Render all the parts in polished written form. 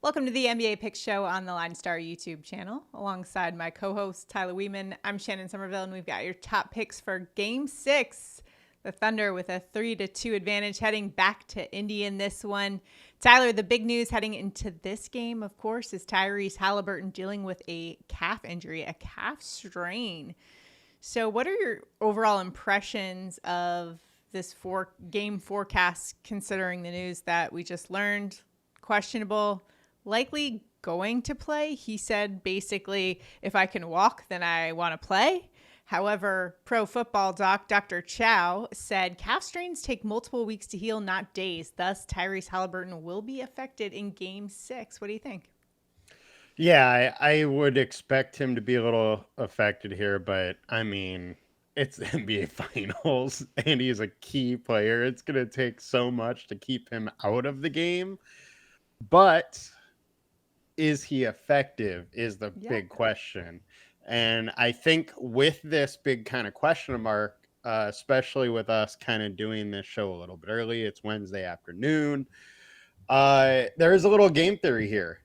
Welcome to the NBA Picks Show on the LineStar YouTube channel. Alongside my co-host Tyler Wiemann, I'm Shannon Sommerville, and we've got your top picks for Game 6. The Thunder with a 3-2 advantage heading back to Indy in this one. Tyler, the big news heading into this game, of course, is Tyrese Haliburton dealing with a calf injury, a calf strain. So what are your overall impressions of this game forecast, considering the news that we just learned? Questionable, likely going to play. He said basically, if I can walk, then I want to play. However, pro football doc Dr. Chow said calf strains take multiple weeks to heal, not days. Thus, Tyrese Haliburton will be affected in Game 6. What do you think? Yeah, I would expect him to be a little affected here, but I mean, it's the NBA Finals, and he's a key player. It's going to take so much to keep him out of the game. But is he effective is the big question. And I think with this big kind of question mark, especially with us kind of doing this show a little bit early, it's Wednesday afternoon. There is a little game theory here,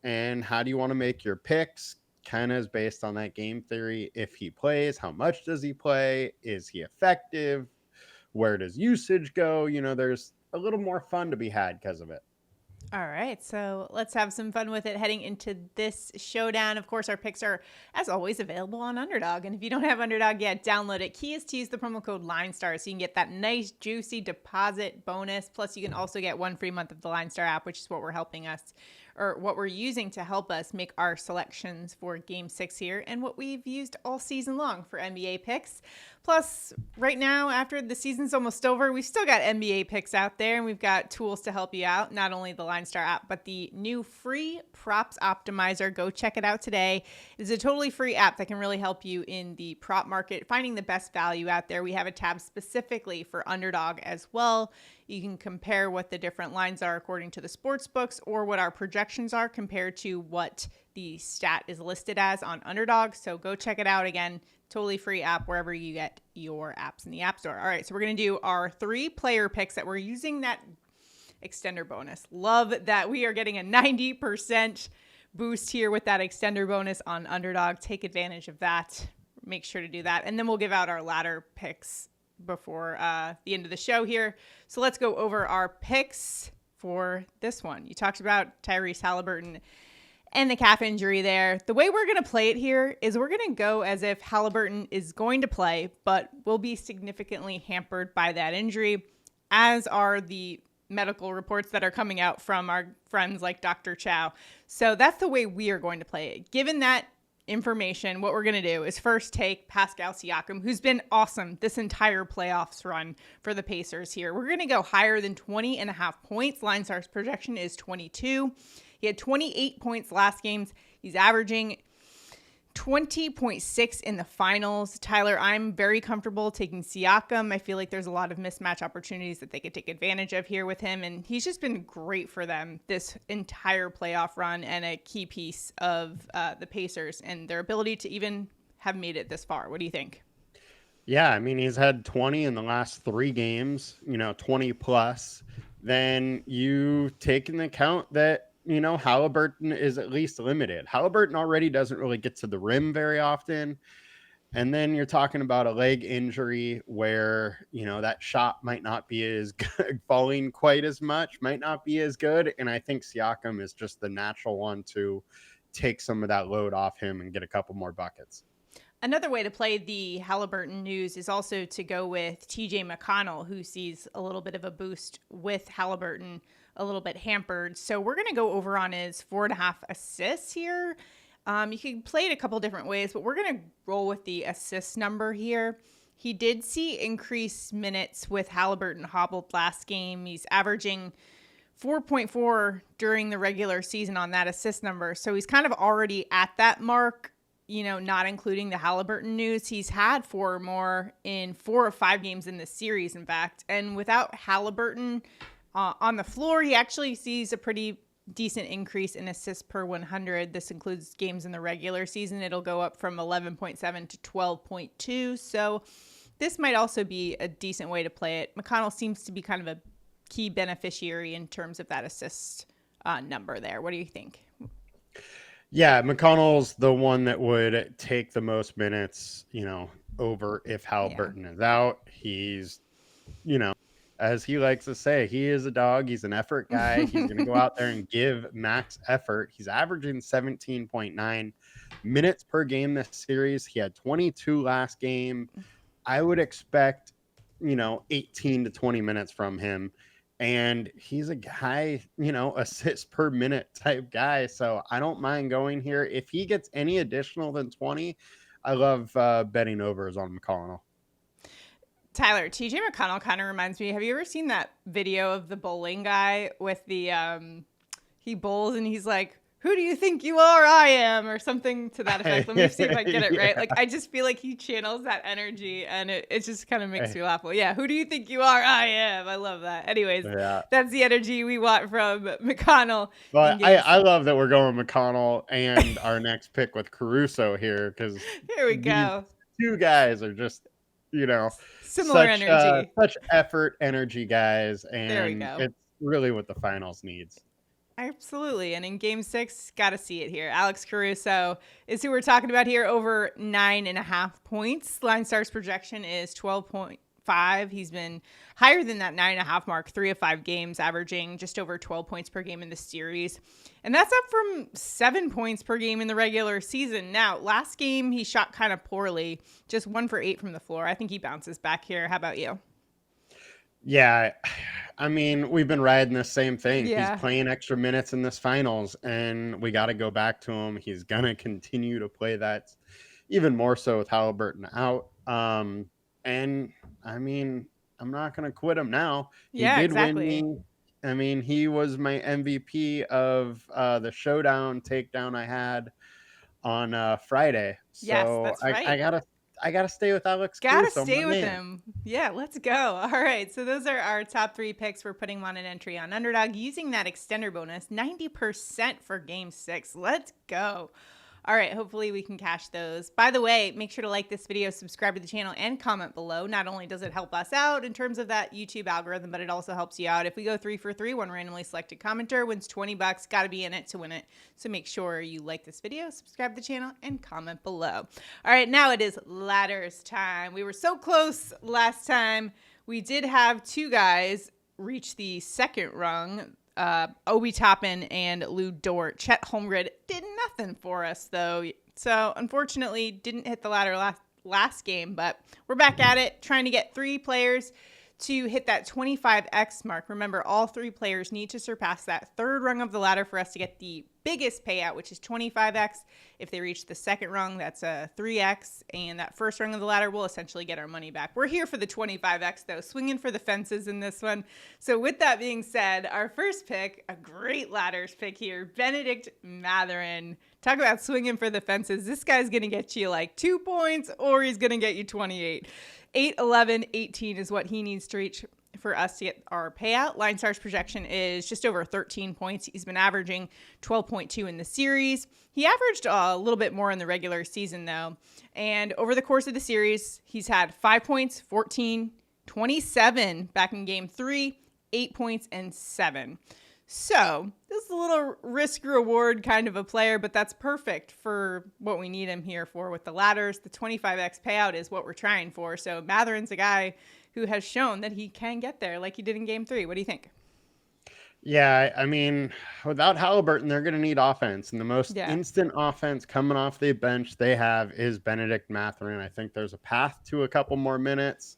and how do you want to make your picks? Kind of is based on that game theory. If he plays, how much does he play? Is he effective? Where does usage go? There's a little more fun to be had because of it. All right, so let's have some fun with it heading into this showdown. Of course, our picks are, as always, available on Underdog. And if you don't have Underdog yet, download it. Key is to use the promo code LineStar so you can get that nice, juicy deposit bonus. Plus, you can also get one free month of the LineStar app, which is what we're using to help us make our selections for Game 6 here and what we've used all season long for NBA picks. Plus, right now, after the season's almost over, we've still got NBA picks out there, and we've got tools to help you out, not only the LineStar app, but the new free props optimizer. Go check it out today. It's a totally free app that can really help you in the prop market, finding the best value out there. We have a tab specifically for Underdog as well. You can compare what the different lines are according to the sports books or what our projections are compared to what the stat is listed as on Underdog. So go check it out again. Totally free app wherever you get your apps in the App Store. All right, so we're going to do our 3 player picks that we're using that extender bonus. Love that we are getting a 90% boost here with that extender bonus on Underdog. Take advantage of that. Make sure to do that. And then we'll give out our ladder picks before the end of the show here. So let's go over our picks for this one. You talked about Tyrese Haliburton and the calf injury there. The way we're going to play it here is we're going to go as if Haliburton is going to play, but will be significantly hampered by that injury, as are the medical reports that are coming out from our friends like Dr. Chow. So that's the way we are going to play it. Given that information, what we're going to do is first take Pascal Siakam, who's been awesome this entire playoffs run for the Pacers here. We're going to go higher than 20.5 points. LineStar's projection is 22. He had 28 points last game. He's averaging 20.6 in the finals. Tyler, I'm very comfortable taking Siakam. I feel like there's a lot of mismatch opportunities that they could take advantage of here with him, and he's just been great for them this entire playoff run and a key piece of the Pacers and their ability to even have made it this far. What do you think? Yeah, I mean, he's had 20 in the last 3 games, 20 plus. Then you take into account that Haliburton is at least limited. Haliburton already doesn't really get to the rim very often. And then you're talking about a leg injury where, that shot might not be as good, falling quite as much, might not be as good. And I think Siakam is just the natural one to take some of that load off him and get a couple more buckets. Another way to play the Haliburton news is also to go with TJ McConnell, who sees a little bit of a boost with Haliburton a little bit hampered. So we're going to go over on his 4.5 assists here. You can play it a couple different ways, but we're going to roll with the assist number here. He did see increased minutes with Haliburton hobbled last game. He's averaging 4.4 during the regular season on that assist number. So he's kind of already at that mark, not including the Haliburton news. He's had 4 more in 4 of 5 games in this series, in fact. And without Haliburton on the floor, he actually sees a pretty decent increase in assists per 100. This includes games in the regular season. It'll go up from 11.7 to 12.2. So this might also be a decent way to play it. McConnell seems to be kind of a key beneficiary in terms of that assist number there. What do you think? Yeah, McConnell's the one that would take the most minutes, over if Yeah. Halliburton is out. He's, as he likes to say, he is a dog. He's an effort guy. He's going to go out there and give max effort. He's averaging 17.9 minutes per game this series. He had 22 last game. I would expect, 18 to 20 minutes from him. And he's a guy, assists per minute type guy. So I don't mind going here. If he gets any additional than 20, I love betting overs on McConnell. Tyler, TJ McConnell kind of reminds me. Have you ever seen that video of the bowling guy with the he bowls and he's like, "Who do you think you are? I am," or something to that effect. Let me see if I get it right. Like, I just feel like he channels that energy, and it just kind of makes me laugh. Well, yeah, who do you think you are? I am. I love that. Anyways, that's the energy we want from McConnell. But I love that we're going McConnell and our next pick with Caruso here, because here we go. Two guys are just, similar energy, such effort, energy guys, and there we go. It's really what the finals needs. Absolutely. And in game 6, got to see it here. Alex Caruso is who we're talking about here, over 9.5 points. LineStar's projection is 12.5. He's been higher than that 9.5 mark, 3 of 5 games, averaging just over 12 points per game in the series. And that's up from 7 points per game in the regular season. Now, last game, he shot kind of poorly, just 1 for 8 from the floor. I think he bounces back here. How about you? Yeah, I mean, we've been riding the same thing. Yeah. He's playing extra minutes in this finals, and we got to go back to him. He's going to continue to play that, even more so with Halliburton out. And, I mean, I'm not going to quit him now. He did exactly. win me. I mean, he was my MVP of the showdown takedown I had on Friday. So yes, that's right. I gotta stay with Alex. Gotta stay with him. Yeah, let's go. All right. So those are our top 3 picks. We're putting on an entry on Underdog using that extender bonus, 90% for game 6. Let's go. All right, hopefully we can cash those. By the way, make sure to like this video, subscribe to the channel, and comment below. Not only does it help us out in terms of that YouTube algorithm, but it also helps you out. If we go 3 for 3, one randomly selected commenter wins $20. Got to be in it to win it. So make sure you like this video, subscribe to the channel, and comment below. All right, now it is ladders time. We were so close last time. We did have 2 guys reach the second rung. Obi Toppin and Lou Dort. Chet Holmgren did nothing for us, though. So, unfortunately, didn't hit the ladder last game, but we're back at it, trying to get 3 players to hit that 25x mark. Remember, all 3 players need to surpass that third rung of the ladder for us to get the biggest payout, which is 25x. If they reach the second rung, that's a 3x, and that first rung of the ladder will essentially get our money back. We're here for the 25x, though, swinging for the fences in this one. So with that being said, our first pick, a great ladders pick here, Bennedict Mathurin. Talk about swinging for the fences. This guy's going to get you like 2 points, or he's going to get you 28. 8, 11, 18 is what he needs to reach for us to get our payout. LineStar's projection is just over 13 points. He's been averaging 12.2 in the series. He averaged a little bit more in the regular season, though. And over the course of the series, he's had 5 points, 14, 27 back in game 3, 8 points, and 7. So this is a little risk reward kind of a player, but that's perfect for what we need him here for with the ladders. The 25x payout is what we're trying for. So Mathurin's a guy who has shown that he can get there like he did in game 3. What do you think? Yeah, I mean, without Halliburton, they're going to need offense. And the most instant offense coming off the bench they have is Bennedict Mathurin. I think there's a path to a couple more minutes.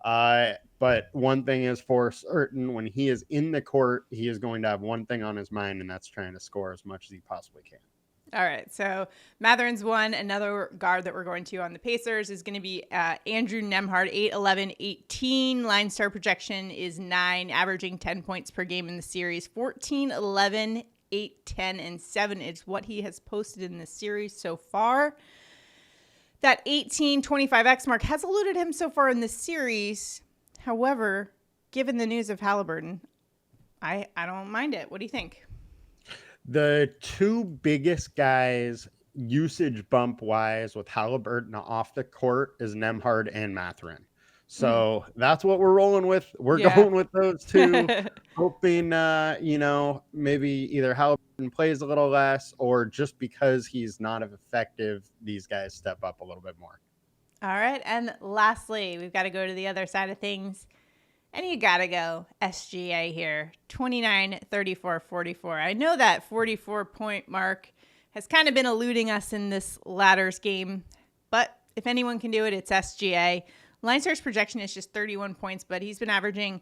But one thing is for certain, when he is in the court, he is going to have one thing on his mind, and that's trying to score as much as he possibly can. All right, so Mathurin's one. Another guard that we're going to on the Pacers is going to be Andrew Nembhard, 8, 11, 18. LineStar projection is 9, averaging 10 points per game in the series. 14, 11, 8, 10, and 7 is what he has posted in the series so far. That 18, 25x mark has eluded him so far in the series. However, given the news of Halliburton, I don't mind it. What do you think? The 2 biggest guys usage bump wise with Halliburton off the court is Nembhard and Mathurin. So that's what we're rolling with. We're Yeah. going with those two, hoping, maybe either Halliburton plays a little less or just because he's not as effective, these guys step up a little bit more. All right. And lastly, we've got to go to the other side of things. And you got to go SGA here, 29, 34, 44. I know that 44-point mark has kind of been eluding us in this ladders game, but if anyone can do it, it's SGA. LineStar's projection is just 31 points, but he's been averaging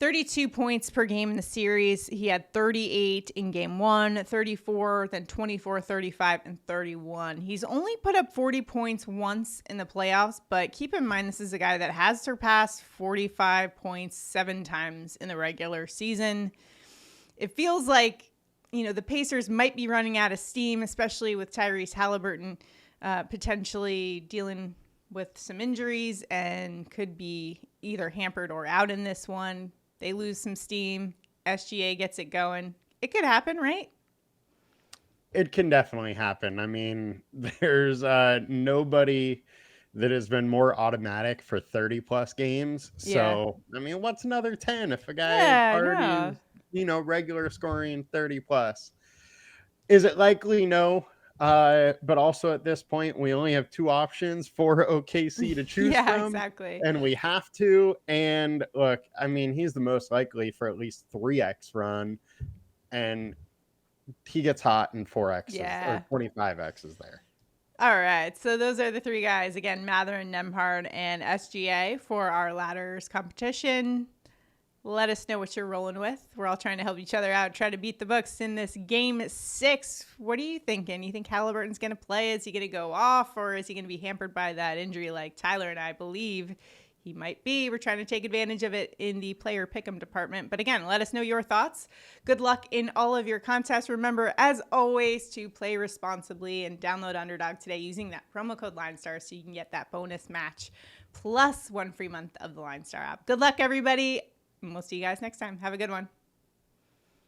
32 points per game in the series. He had 38 in game 1, 34, then 24, 35, and 31. He's only put up 40 points once in the playoffs, but keep in mind this is a guy that has surpassed 45 points 7 times in the regular season. It feels like, the Pacers might be running out of steam, especially with Tyrese Halliburton potentially dealing with some injuries and could be either hampered or out in this one. They lose some steam. SGA gets it going. It could happen, right? It can definitely happen. I mean, there's nobody that has been more automatic for 30 plus games. So, I mean, what's another 10 if a guy already is, regular scoring 30 plus? Is it likely? No. But also at this point, we only have 2 options for OKC to choose from. Yeah, exactly. And we have to. And look, I mean, he's the most likely for at least 3x run. And he gets hot in 4x or 25x's there. All right. So those are the 3 guys. Again, Mathurin, Nembhard, and SGA for our ladders competition. Let us know what you're rolling with. We're all trying to help each other out, try to beat the Bucks in this game 6. What are you thinking? You think Halliburton's going to play? Is he going to go off, or is he going to be hampered by that injury like Tyler and I believe he might be? We're trying to take advantage of it in the player pick'em department. But again, let us know your thoughts. Good luck in all of your contests. Remember, as always, to play responsibly and download Underdog today using that promo code LineStar so you can get that bonus match plus 1 free month of the LineStar app. Good luck, everybody. And we'll see you guys next time. Have a good one.